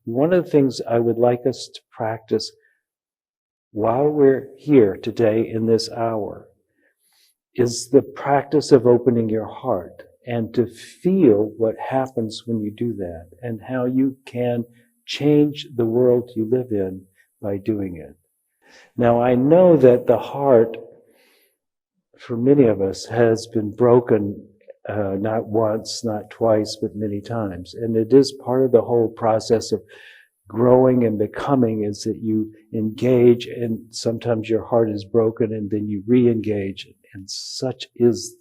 one of the things I would like us to practice while we're here today in this hour is the practice of opening your heart and to feel what happens when you do that and how you can change the world you live in by doing it. Now, I know that the heart, for many of us, has been broken not once, not twice, but many times. And it is part of the whole process of growing and becoming is that you engage, and sometimes your heart is broken and then you re-engage. And such is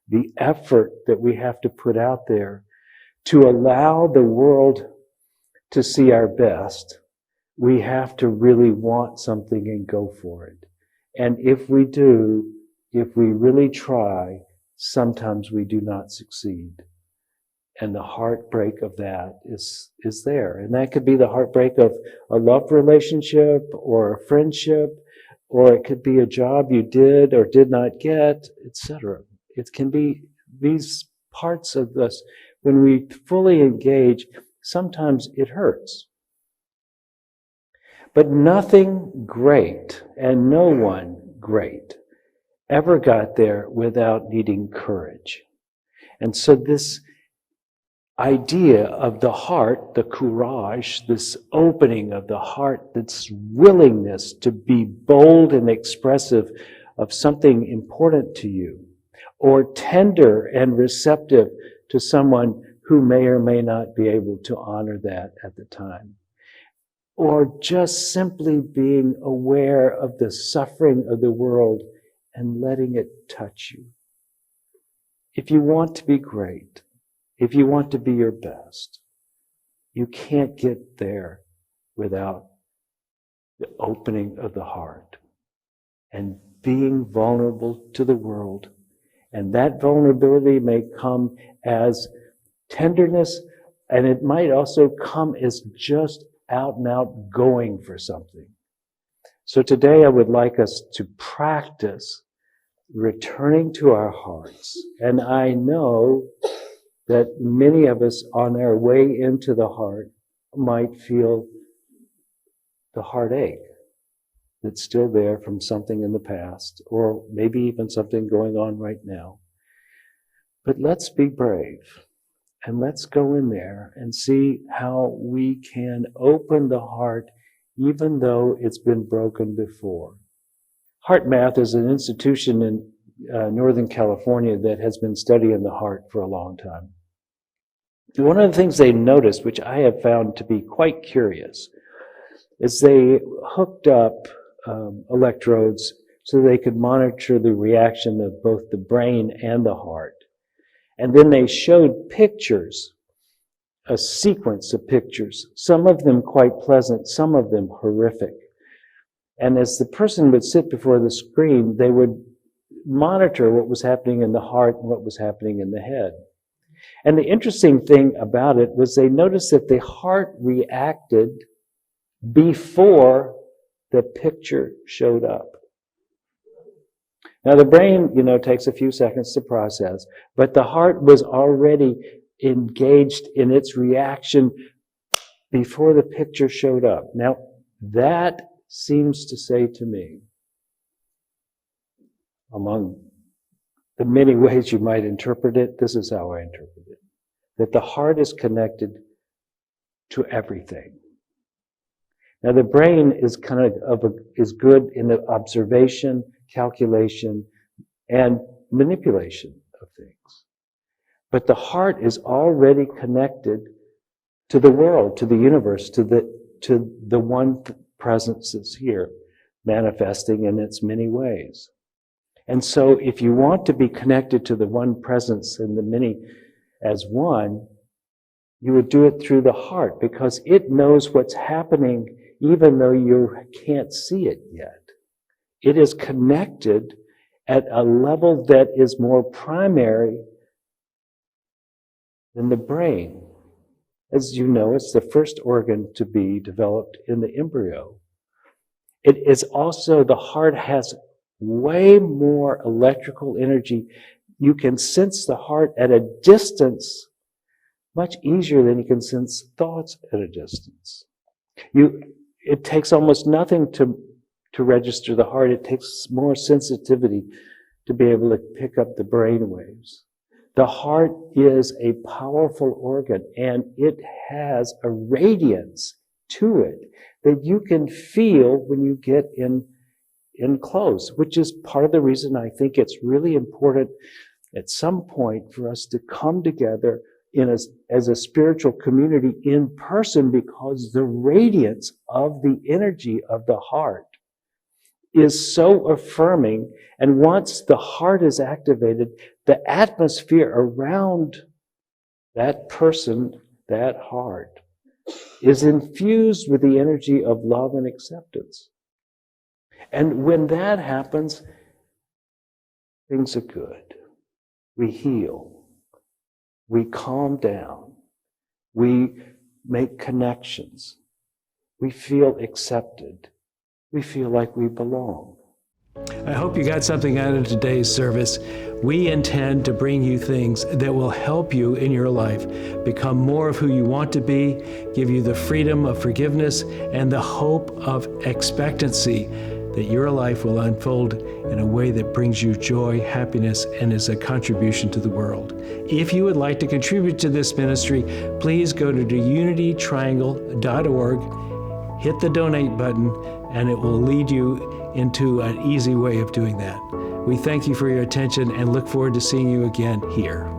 the effort that we have to put out there to allow the world to see our best. We have to really want something and go for it. And if we do, if we really try, sometimes we do not succeed. And the heartbreak of that is there. And that could be the heartbreak of a love relationship or a friendship, or it could be a job you did or did not get, etc. It can be these parts of us. When we fully engage, sometimes it hurts. But nothing great and no one great ever got there without needing courage. And so this idea of the heart, the courage, this opening of the heart, this willingness to be bold and expressive of something important to you, or tender and receptive to someone who may or may not be able to honor that at the time, or just simply being aware of the suffering of the world and letting it touch you. If you want to be great, if you want to be your best, you can't get there without the opening of the heart and being vulnerable to the world. And that vulnerability may come as tenderness, and it might also come as just out and out going for something. So today I would like us to practice returning to our hearts. And I know that many of us on our way into the heart might feel the heartache that's still there from something in the past, or maybe even something going on right now. But let's be brave and let's go in there and see how we can open the heart even though it's been broken before. HeartMath is an institution in Northern California that has been studying the heart for a long time. One of the things they noticed, which I have found to be quite curious, is they hooked up electrodes so they could monitor the reaction of both the brain and the heart. And then they showed pictures, a sequence of pictures, some of them quite pleasant, some of them horrific. And as the person would sit before the screen, they would monitor what was happening in the heart and what was happening in the head. And the interesting thing about it was they noticed that the heart reacted before the picture showed up. Now the brain, takes a few seconds to process, but the heart was already engaged in its reaction before the picture showed up. Now that seems to say to me, among the many ways you might interpret it, this is how I interpret it, that the heart is connected to everything. Now the brain is is good in the observation, calculation, and manipulation of things. But the heart is already connected to the world, to the universe, to the one presence that's here, manifesting in its many ways. And so if you want to be connected to the one presence and the many as one, you would do it through the heart, because it knows what's happening even though you can't see it yet. It is connected at a level that is more primary than the brain. As you know, it's the first organ to be developed in the embryo. It is also, the heart has way more electrical energy. You can sense the heart at a distance much easier than you can sense thoughts at a distance. It takes almost nothing to register the heart. It takes more sensitivity to be able to pick up the brain waves. The heart is a powerful organ, and it has a radiance to it that you can feel when you get in close, which is part of the reason I think it's really important at some point for us to come together as a spiritual community in person, because the radiance of the energy of the heart is so affirming. And once the heart is activated, the atmosphere around that person, that heart, is infused with the energy of love and acceptance. And when that happens, things are good. We heal. We calm down. We make connections. We feel accepted. We feel like we belong. I hope you got something out of today's service. We intend to bring you things that will help you in your life become more of who you want to be, give you the freedom of forgiveness and the hope of expectancy that your life will unfold in a way that brings you joy, happiness, and is a contribution to the world. If you would like to contribute to this ministry, please go to unitytriangle.org, hit the donate button, and it will lead you into an easy way of doing that. We thank you for your attention and look forward to seeing you again here.